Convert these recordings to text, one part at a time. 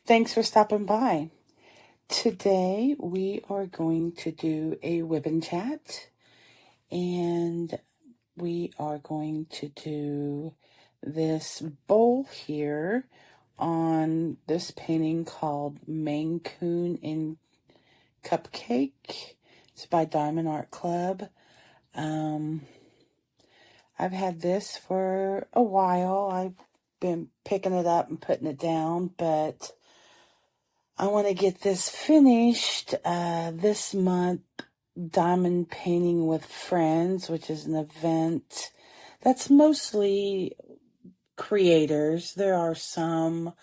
Thanks for stopping by. Today we are going to do a WIP and chat, and we are going to do this bowl here on this painting called Maine Coon in Cupcake. It's by Diamond Art Club. I've had this for a while. I've been picking it up and putting it down, but I want to get this finished this month. Diamond Painting with Friends, which is an event that's mostly creators. There are some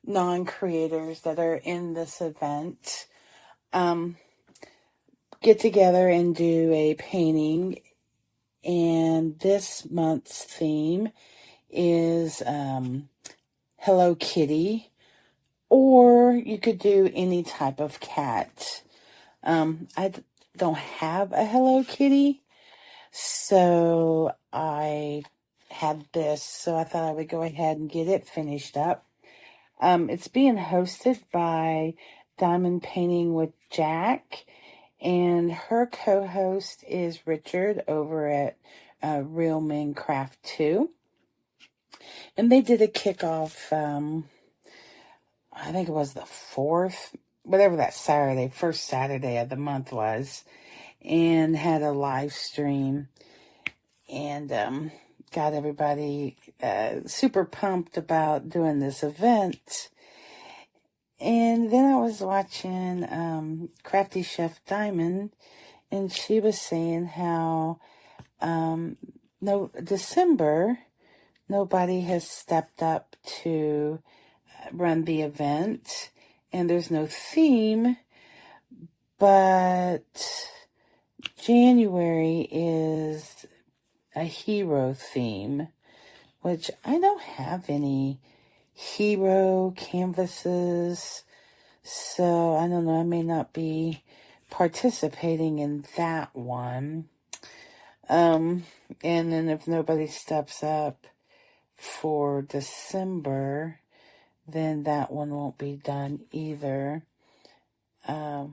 non-creators that are in this event. Get together and do a painting, and this month's theme is Hello Kitty, or you could do any type of cat. I don't have a Hello Kitty, so I had this, so I thought I would go ahead and get it finished up. It's being hosted by Diamond Painting with Jack, and her co-host is Richard over at Real Men Craft 2. And they did a kickoff, I think it was the 4th, whatever that Saturday, first Saturday of the month was, and had a live stream, and got everybody super pumped about doing this event. And then I was watching Crafty Chef Diamond, and she was saying how December, nobody has stepped up to run the event, and there's no theme, but January is a hero theme, which I don't have any hero canvases, so I don't know, I may not be participating in that one. And then if nobody steps up for December, then that one won't be done either. I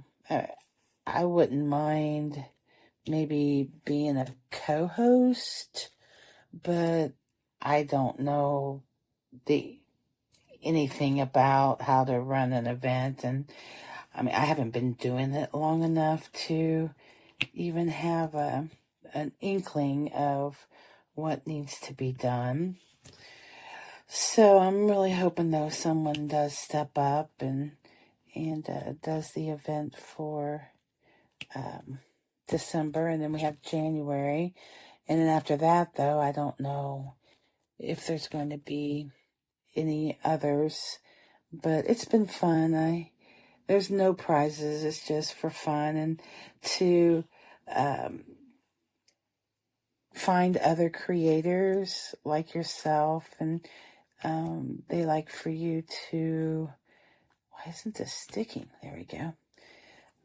wouldn't mind maybe being a co-host, but I don't know anything about how to run an event, and I mean, I haven't been doing it long enough to even have an inkling of what needs to be done. So I'm really hoping, though, someone does step up and does the event for December, and then we have January. And then after that, though, I don't know if there's going to be any others, but it's been fun. There's no prizes. It's just for fun and to find other creators like yourself, and they like for you to, why isn't this sticking? There we go.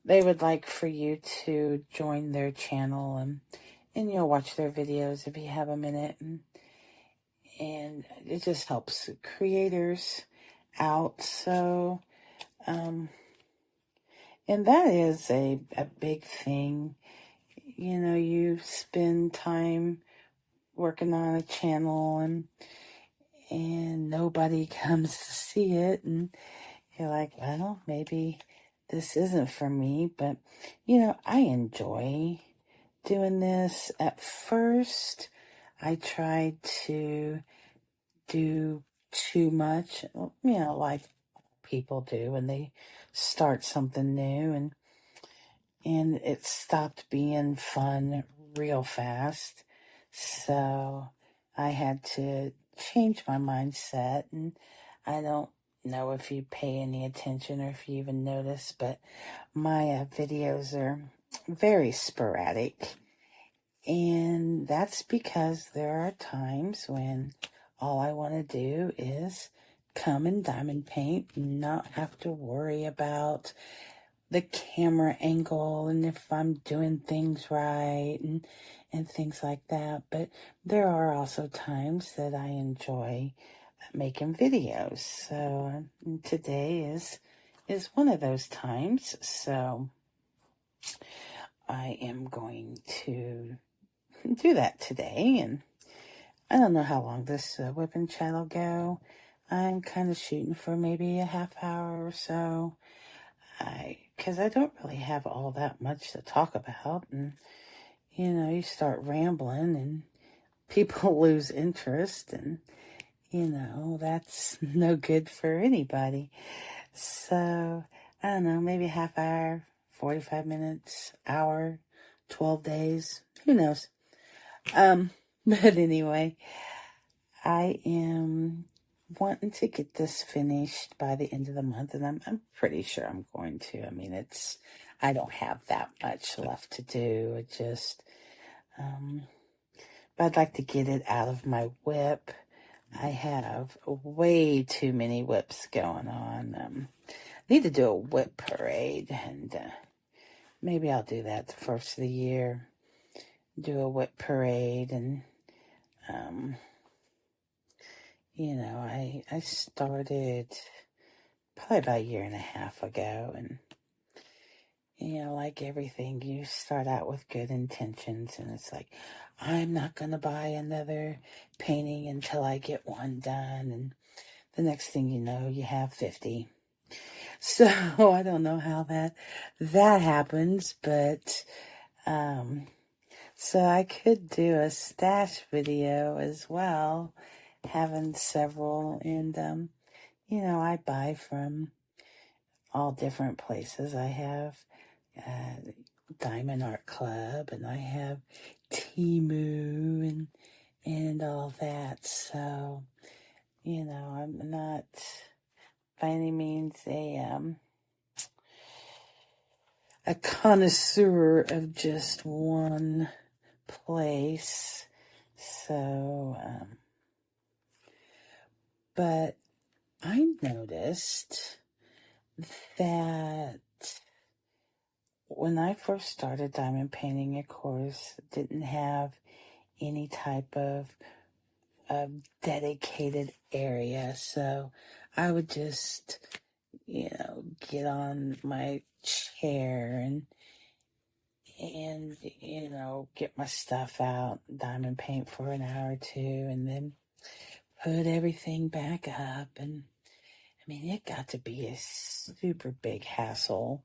They would like for you to join their channel, and you'll watch their videos if you have a minute, and it just helps creators out. So, and that is a big thing. You know, you spend time working on a channel, and nobody comes to see it, and you're like, well, maybe this isn't for me. But, you know, I enjoy doing this. At first, I tried to do too much, you know, like people do when they start something new, and it stopped being fun real fast. So I had to change my mindset, and I don't know if you pay any attention or if you even notice, but my videos are very sporadic, and that's because there are times when all I want to do is come and diamond paint and not have to worry about the camera angle and if I'm doing things right and things like that. But there are also times that I enjoy making videos. So today is one of those times. So I am going to do that today, and I don't know how long this whipping chat will go. I'm kind of shooting for maybe a half hour or so. Because I don't really have all that much to talk about, and you start rambling and people lose interest, and that's no good for anybody. So I don't know, maybe a half hour, 45 minutes, hour, 12 days, who knows. But anyway, I am wanting to get this finished by the end of the month, and I'm pretty sure I'm going to. I mean, I don't have that much left to do. It just, but I'd like to get it out of my WIP. I have way too many WIPs going on. Need to do a WIP parade, and maybe I'll do that the first of the year. Do a WIP parade, and I started probably about a year and a half ago, and like everything, you start out with good intentions, and it's like, I'm not going to buy another painting until I get one done, and the next thing you know, you have 50. So I don't know how that happens, but so I could do a stash video as well, having several, and I buy from all different places. I have Diamond Art Club, and I have Temu, and all that. So I'm not by any means a connoisseur of just one place. So but I noticed that when I first started diamond painting, of course, didn't have any type of dedicated area. So I would just, get on my chair and get my stuff out, diamond paint for an hour or two, and then put everything back up. And I mean, it got to be a super big hassle.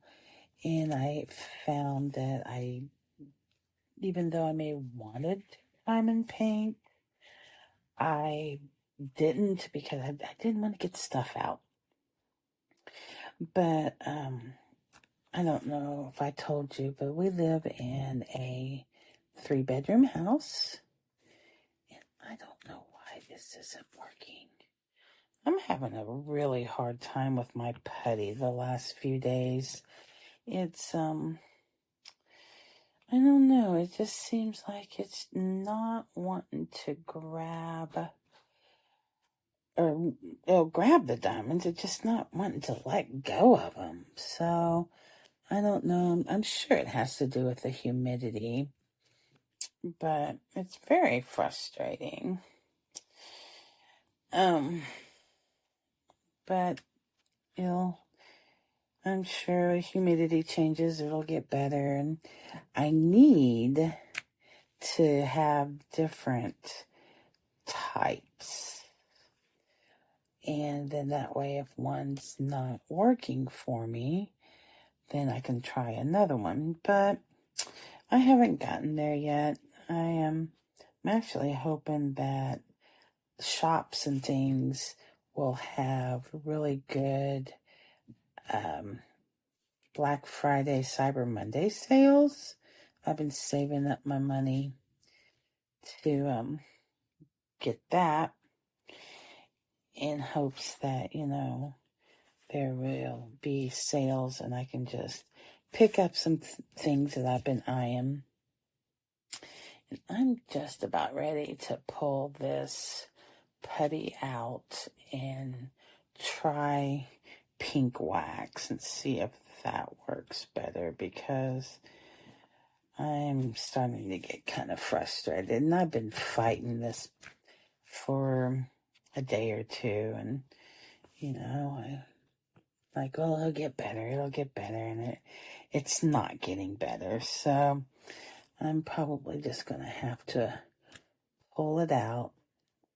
And I found that even though I may have wanted diamond paint, I didn't, because I didn't want to get stuff out. But I don't know if I told you, but we live in a 3-bedroom house. And I don't know why this isn't working. I'm having a really hard time with my putty the last few days. It's, I don't know. It just seems like it's not wanting to grab, or it'll grab the diamonds. It's just not wanting to let go of them. So I don't know. I'm sure it has to do with the humidity, but it's very frustrating. But I'm sure humidity changes, it'll get better, and I need to have different types. And then that way, if one's not working for me, then I can try another one. But I haven't gotten there yet. I'm actually hoping that shops and things will have really good Black Friday, Cyber Monday sales. I've been saving up my money to get that, in hopes that, there will be sales and I can just pick up some things that I've been eyeing. And I'm just about ready to pull this putty out and try pink wax and see if that works better, because I'm starting to get kind of frustrated, and I've been fighting this for a day or two, and I like, oh, it'll get better, and it's not getting better. So I'm probably just gonna have to pull it out,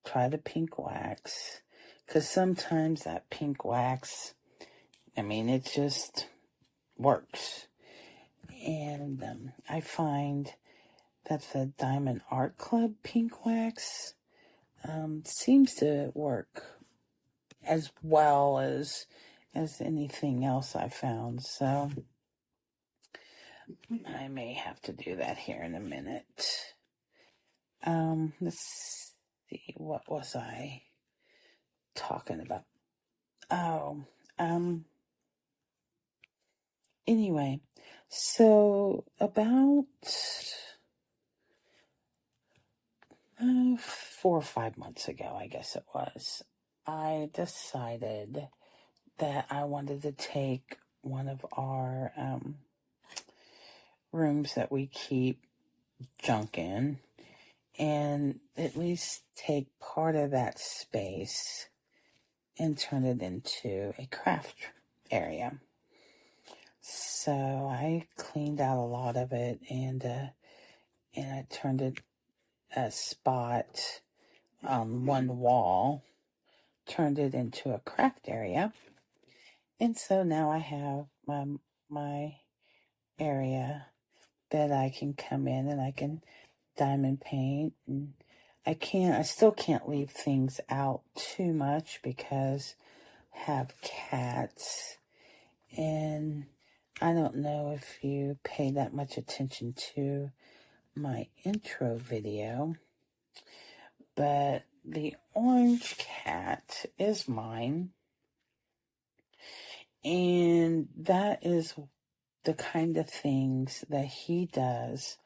try the pink wax, because sometimes that pink wax, it just works. And I find that the Diamond Art Club pink wax seems to work as well as anything else I found. So I may have to do that here in a minute. Let's see, what was I talking about? Oh, anyway, so about 4 or 5 months ago, I guess it was, I decided that I wanted to take one of our rooms that we keep junk in and at least take part of that space and turn it into a craft area. So I cleaned out a lot of it, and I turned it a spot on one wall, turned it into a craft area. And so now I have my area that I can come in and I can diamond paint. And I still can't leave things out too much because I have cats. And I don't know if you pay that much attention to my intro video, but the orange cat is mine. And that is the kind of things that he does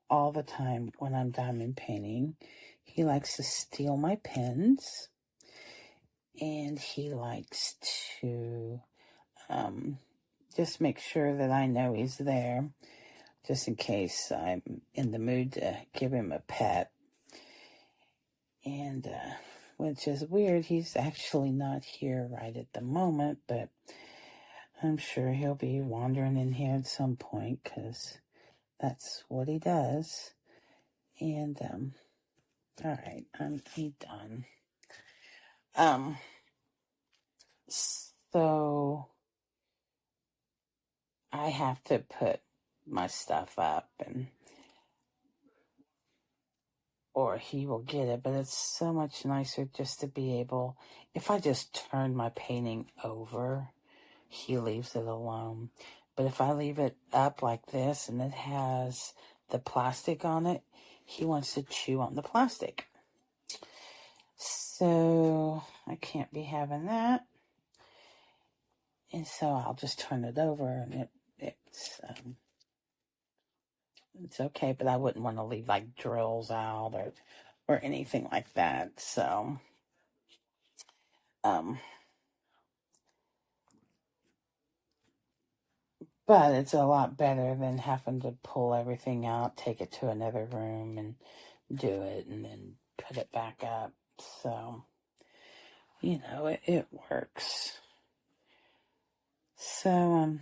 all the time when I'm diamond painting. He likes to steal my pens, and he likes to just make sure that I know he's there, just in case I'm in the mood to give him a pet. And which is weird, he's actually not here right at the moment, but I'm sure he'll be wandering in here at some point, because that's what he does. And all right, I'm done. So I have to put my stuff up, or he will get it, but it's so much nicer just to be able, if I just turn my painting over, he leaves it alone. But if I leave it up like this and it has the plastic on it, he wants to chew on the plastic. So I can't be having that. And so I'll just turn it over, and it's okay, but I wouldn't want to leave like drills out or anything like that. So but it's a lot better than having to pull everything out, take it to another room and do it, and then put it back up. So it works. So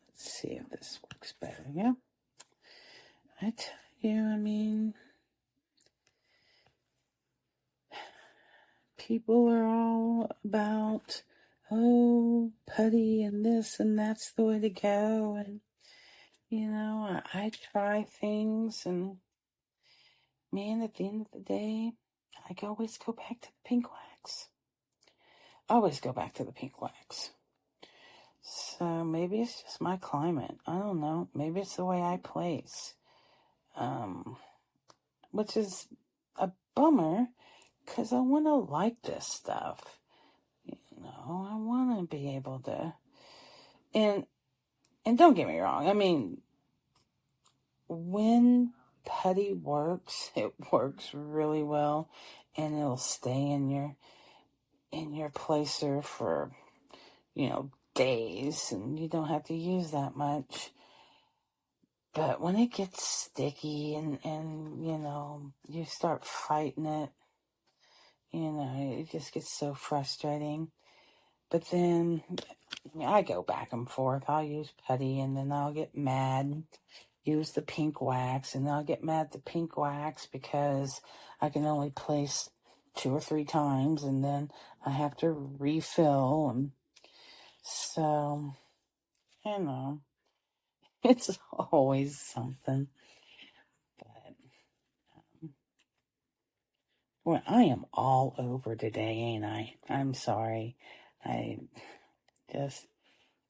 let's see if this works better. Yeah, I tell you, people are all about, oh, putty and this and that's the way to go. And, I try things, and man, at the end of the day, I can always go back to the pink wax. Always go back to the pink wax. So maybe it's just my climate. I don't know. Maybe it's the way I place. Which is a bummer, because I want to like this stuff. I want to be able to, and don't get me wrong. When putty works, it works really well, and it'll stay in your placer for, days, and you don't have to use that much. But when it gets sticky and you start fighting it, it just gets so frustrating. But then I go back and forth. I'll use putty and then I'll get mad and use the pink wax, and I'll get mad at the pink wax because I can only place 2 or 3 times and then I have to refill. And so, it's always something. But, well, I am all over today, ain't I? I'm sorry. I just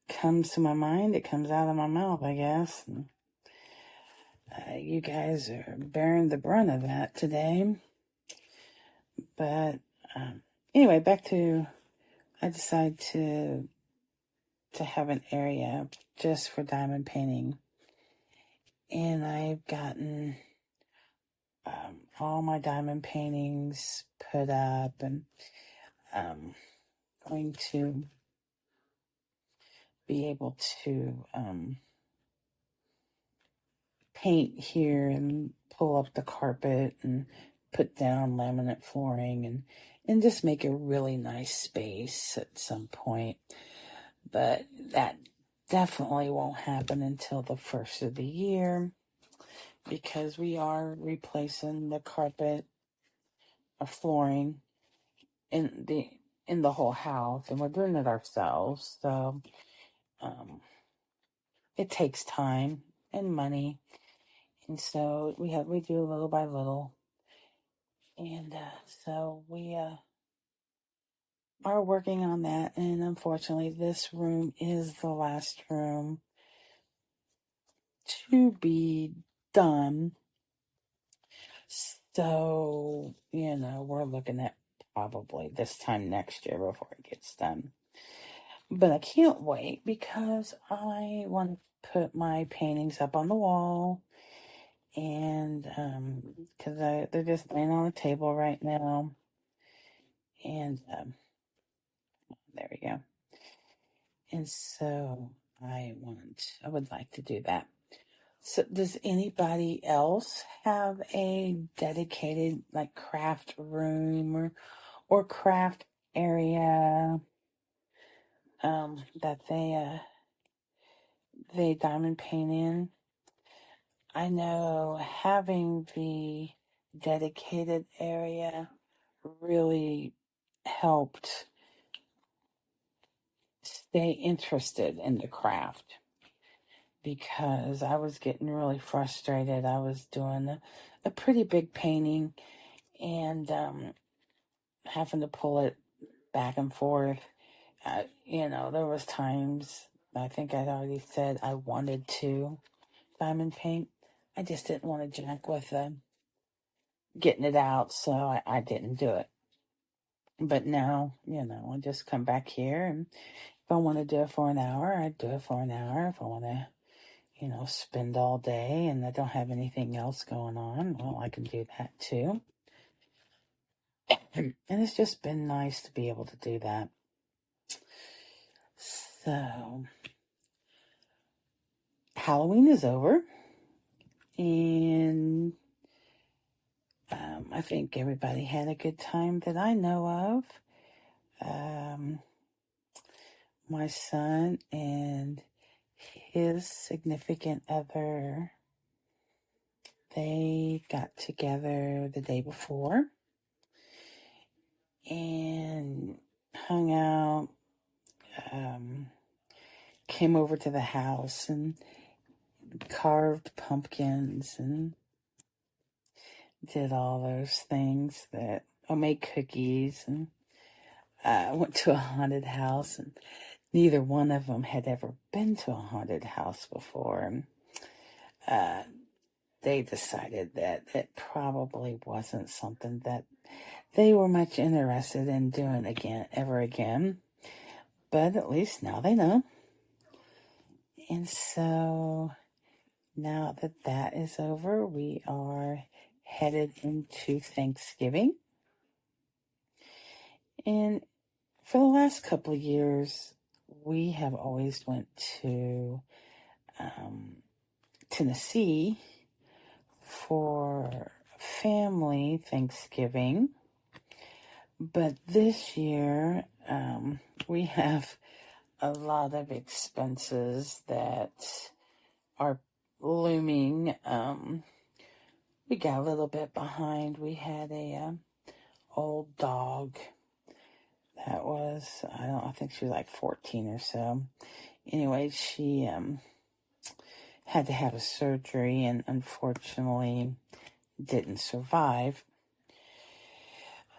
comes to my mind, it comes out of my mouth, I guess. And, you guys are bearing the brunt of that today. But anyway, back to, I decided to have an area just for diamond painting. And I've gotten all my diamond paintings put up, and going to be able to paint here and pull up the carpet and put down laminate flooring and just make a really nice space at some point. But that definitely won't happen until the first of the year, because we are replacing the carpet or flooring in the whole house, and we're doing it ourselves. So it takes time and money, and so we do little by little. And so we are working on that. And unfortunately, this room is the last room to be done. So, we're looking at probably this time next year before it gets done. But I can't wait because I want to put my paintings up on the wall. And because they're just laying on the table right now. And there we go. And so I would like to do that. So does anybody else have a dedicated like craft room or craft area that they diamond paint in? I know having the dedicated area really helped stay interested in the craft, because I was getting really frustrated. I was doing a pretty big painting and having to pull it back and forth. There was times, I think I'd already said I wanted to diamond paint. I just didn't want to jack with getting it out, so I didn't do it. But now, I just come back here, and if I want to do it for an hour, I do it for an hour. If I want to, spend all day and I don't have anything else going on, well, I can do that too. And it's just been nice to be able to do that. So, Halloween is over, and I think everybody had a good time that I know of. My son and his significant other, they got together the day before and hung out, came over to the house and carved pumpkins and did all those things made cookies, and went to a haunted house, and neither one of them had ever been to a haunted house before. They decided that it probably wasn't something that they were much interested in doing ever again. But at least now they know. And so now that is over, we are headed into Thanksgiving. And for the last couple of years, we have always went to Tennessee for family Thanksgiving. But this year, we have a lot of expenses that are looming. We got a little bit behind. We had a old dog that was, I think she was like 14 or so. Anyway, she had to have a surgery and unfortunately didn't survive.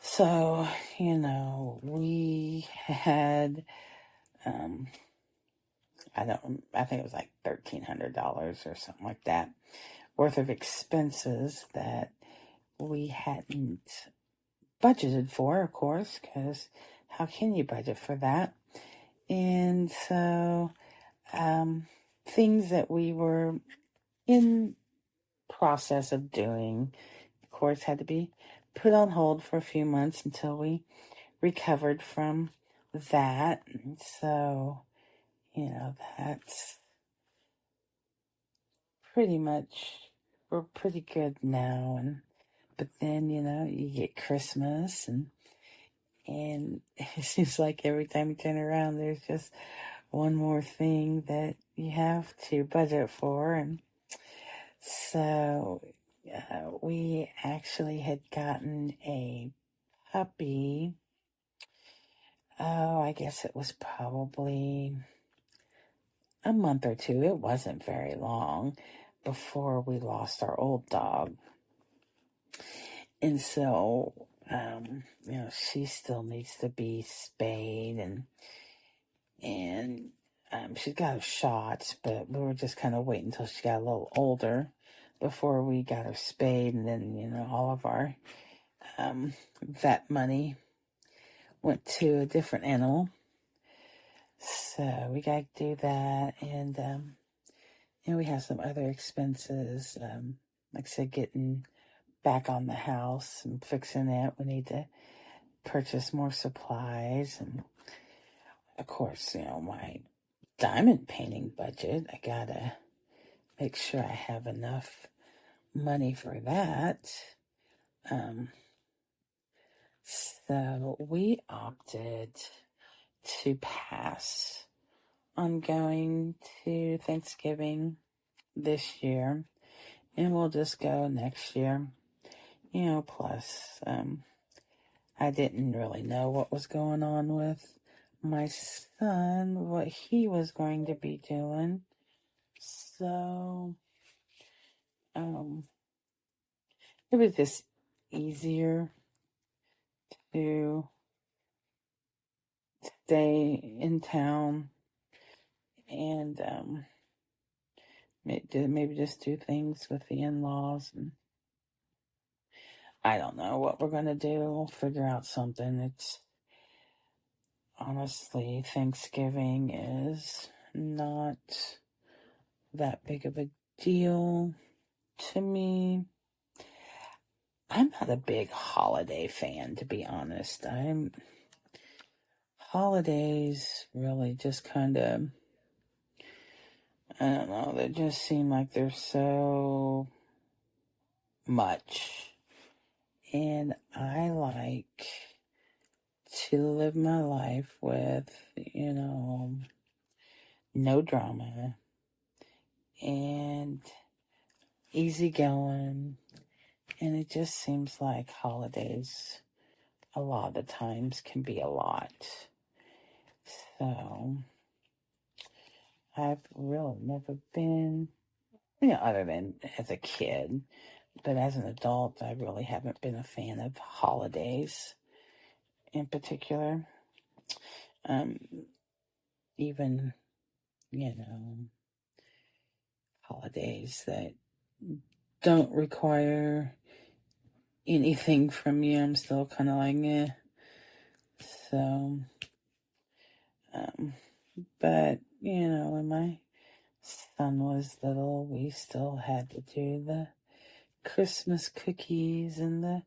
So, we had, I think it was like $1,300 or something like that worth of expenses that we hadn't budgeted for, of course, because how can you budget for that? And so, things that we were in process of doing, of course, had to be put on hold for a few months until we recovered from that. And so, that's pretty much, we're pretty good now. But then, you get Christmas and it seems like every time you turn around, there's just one more thing that you have to budget for. And so we actually had gotten a puppy. Oh, I guess it was probably a month or two. It wasn't very long before we lost our old dog. And so, she still needs to be spayed and she's got her shots, but we were just kind of waiting until she got a little older before we got her spayed. And then, all of our vet money went to a different animal. So we got to do that. And we have some other expenses. Like I said, getting back on the house and fixing it. We need to purchase more supplies. And of course, my diamond painting budget, I gotta make sure I have enough money for that. So we opted to pass on going to Thanksgiving this year, and we'll just go next year. Plus, I didn't really know what was going on with my son, what he was going to be doing. So, it was just easier to stay in town and maybe just do things with the in-laws. And I don't know what we're going to do. We'll figure out something. It's honestly, Thanksgiving is not that big of a deal to me. I'm not a big holiday fan, to be honest. Holidays really just kind of, I don't know, they just seem like they're so much. And I like to live my life with, no drama and easy going. And it just seems like holidays a lot of times can be a lot. So I've really never been, other than as a kid, but as an adult, I really haven't been a fan of holidays in particular. Even, holidays that don't require anything from you, I'm still kind of like, eh. So, but, when my son was little, we still had to do the Christmas cookies and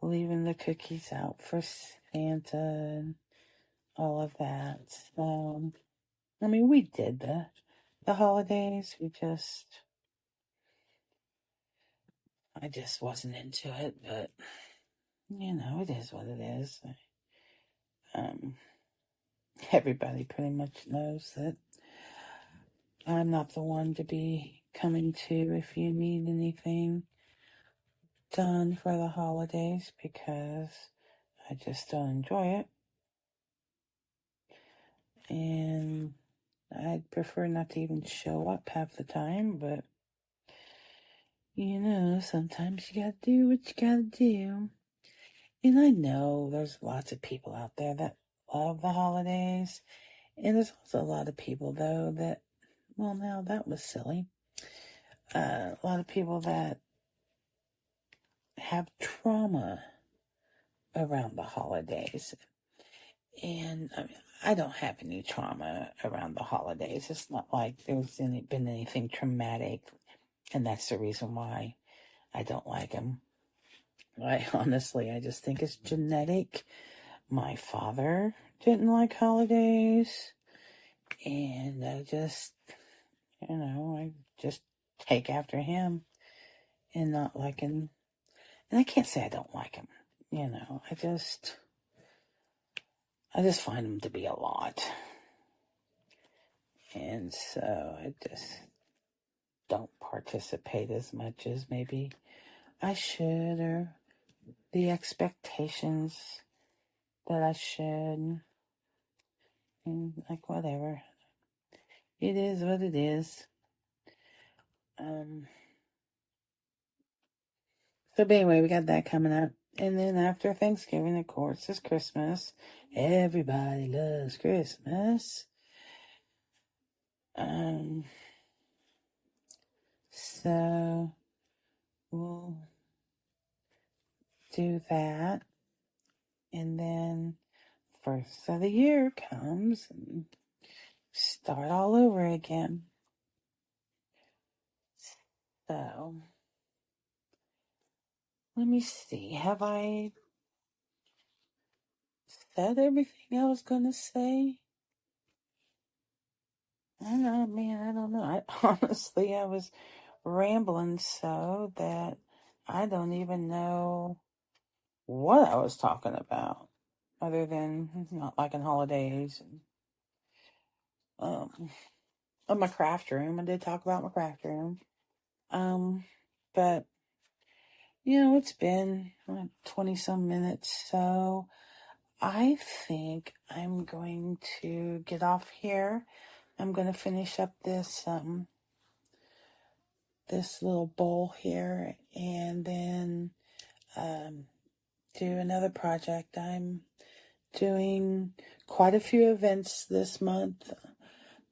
leaving the cookies out for Santa and all of that. So, we did the holidays. I just wasn't into it, but, it is what it is. Um, everybody pretty much knows that I'm not the one to be coming to if you need anything done for the holidays, because I just don't enjoy it. And I'd prefer not to even show up half the time, but sometimes you gotta do what you gotta do. And I know there's lots of people out there that love the holidays. And there's also a lot of people, though, that, well, now that was silly. A lot of people that have trauma around the holidays. And I don't have any trauma around the holidays. It's not like there's been anything traumatic, and that's the reason why I don't like them. I just think it's genetic. My father didn't like holidays, and I just take after him and not liking. And I can't say I don't like him. I just find him to be a lot. And so I just don't participate as much as maybe I should, or the expectations that I should. And like, whatever. It is what it is. So anyway, we got that coming up. And then after Thanksgiving, of course, is Christmas. Everybody loves Christmas. So we'll do that. And then first of the year comes and start all over again. So let me see. Have I said everything I was going to say? I don't know. I was rambling so that I don't even know what I was talking about, other than not liking holidays. Of my craft room. I did talk about my craft room. But it's been 20 some minutes, so I think I'm going to get off here. I'm going to finish up this little bowl here, and then do another project. I'm doing quite a few events this month.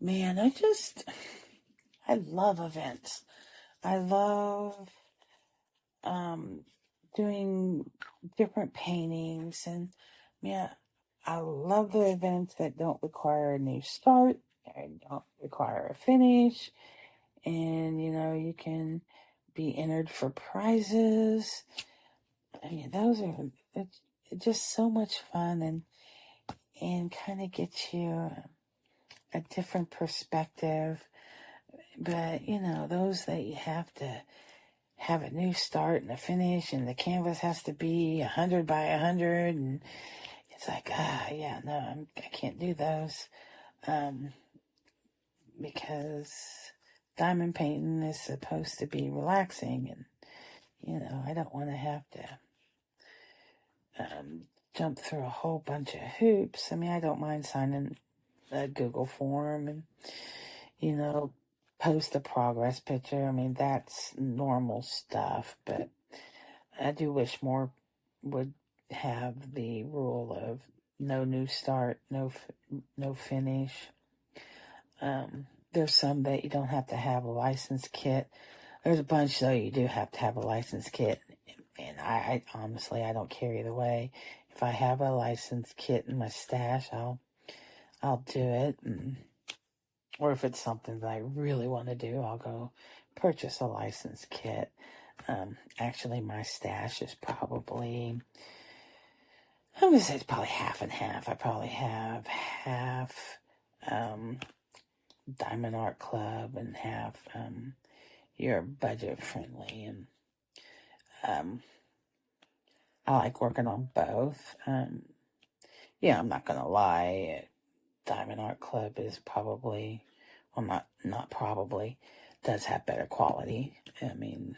Man, I love events. I love doing different paintings, and I love the events that don't require a new start and don't require a finish. And you can be entered for prizes. It's just so much fun, and kind of gets you a different perspective. But those that you have to have a new start and a finish, and the canvas has to be 100 by 100, and it's like, I can't do those, because diamond painting is supposed to be relaxing, and I don't want to have to jump through a whole bunch of hoops. I don't mind signing a Google form and post a progress picture. That's normal stuff, but I do wish more would have the rule of no new start, no finish. There's some that you don't have to have a license kit. There's a bunch though you do have to have a license kit, and I honestly I don't care either way. If I have a license kit in my stash, I'll do it. Or if it's something that I really want to do, I'll go purchase a license kit. Actually, my stash is probably, I'm going to say it's probably half and half. I probably have half Diamond Art Club and half your budget friendly. And I like working on both. Yeah, I'm not going to lie. Diamond Art Club is probably, well, not probably, does have better quality. I mean,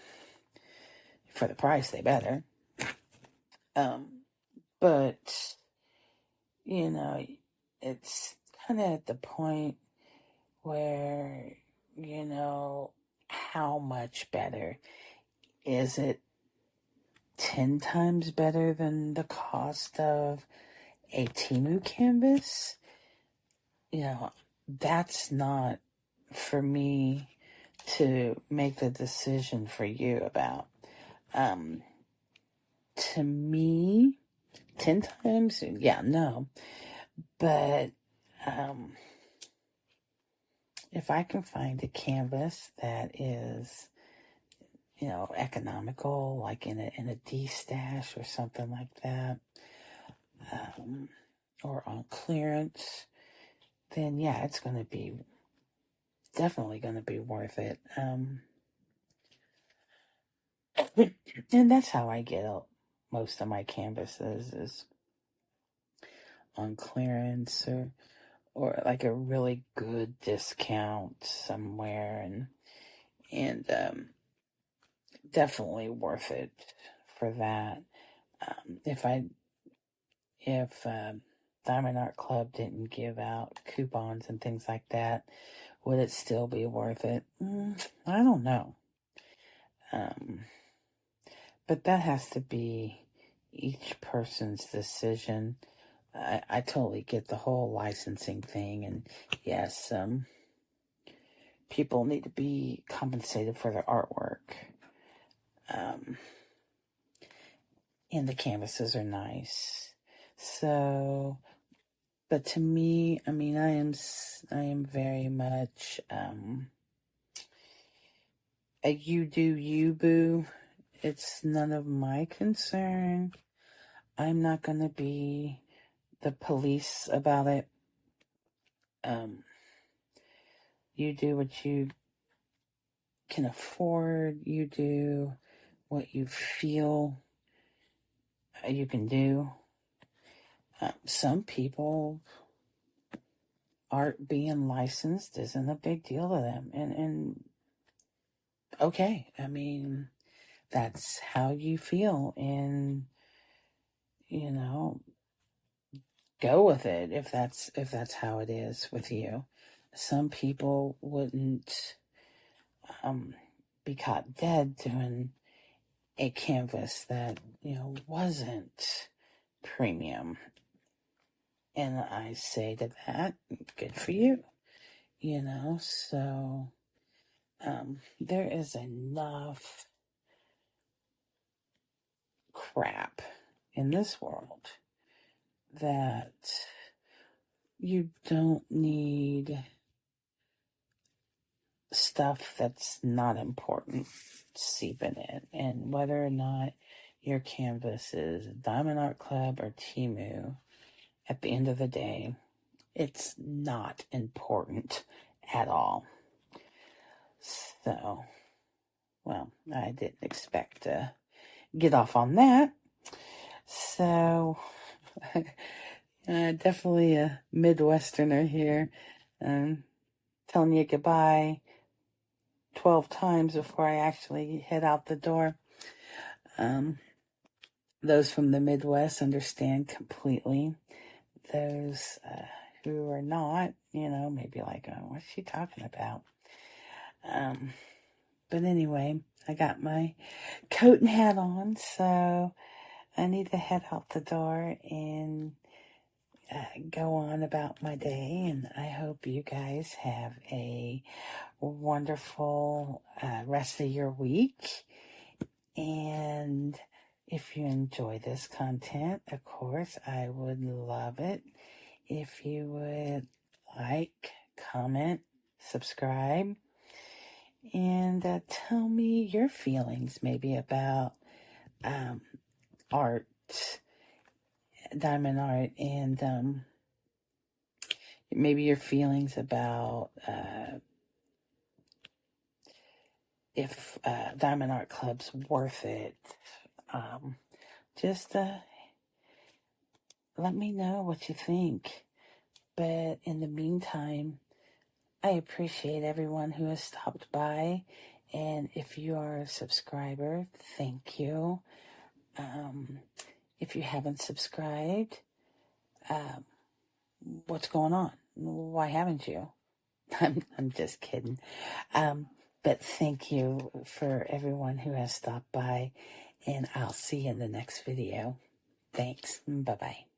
for the price, they better. But, you know, it's kind of at the point where, you know, how much better? Is it 10 times better than the cost of a Temu canvas? You know, that's not for me to make the decision for you about. To me, 10 times, yeah, no. But if I can find a canvas that is, you know, economical, like in a D stash or something like that, or on clearance, then yeah, it's going to be definitely going to be worth it. And that's how I get most of my canvases, is on clearance, or like a really good discount somewhere, and definitely worth it for that. If Diamond Art Club didn't give out coupons and things like that, would it still be worth it? I don't know. But that has to be each person's decision. I totally get the whole licensing thing, and yes, people need to be compensated for their artwork. And the canvases are nice. So, but to me, I mean, I am very much a you do you, boo. It's none of my concern. I'm not going to be the police about it. You do what you can afford. You do what you feel you can do. Some people, art being licensed isn't a big deal to them. And okay, I mean, that's how you feel. And, you know, go with it if that's how it is with you. Some people wouldn't be caught dead doing a canvas that, you know, wasn't premium. And I say to that, good for you. You know, so there is enough crap in this world that you don't need stuff that's not important seeping in. And whether or not your canvas is Diamond Art Club or Temu, at the end of the day, it's not important at all. So, well, I didn't expect to get off on that. So, definitely a Midwesterner here. Telling you goodbye 12 times before I actually head out the door. Those from the Midwest understand completely. Those who are not, you know, maybe like, oh, what's she talking about? But anyway, I got my coat and hat on, so I need to head out the door and go on about my day. And I hope you guys have a wonderful rest of your week. And if you enjoy this content, of course, I would love it if you would like, comment, subscribe, and tell me your feelings maybe about art, diamond art, and maybe your feelings about if Diamond Art Club's worth it. Just let me know what you think. But in the meantime, I appreciate everyone who has stopped by. And if you are a subscriber, thank you. If you haven't subscribed, what's going on? Why haven't you? I'm just kidding. But thank you for everyone who has stopped by, and I'll see you in the next video. Thanks. Bye-bye.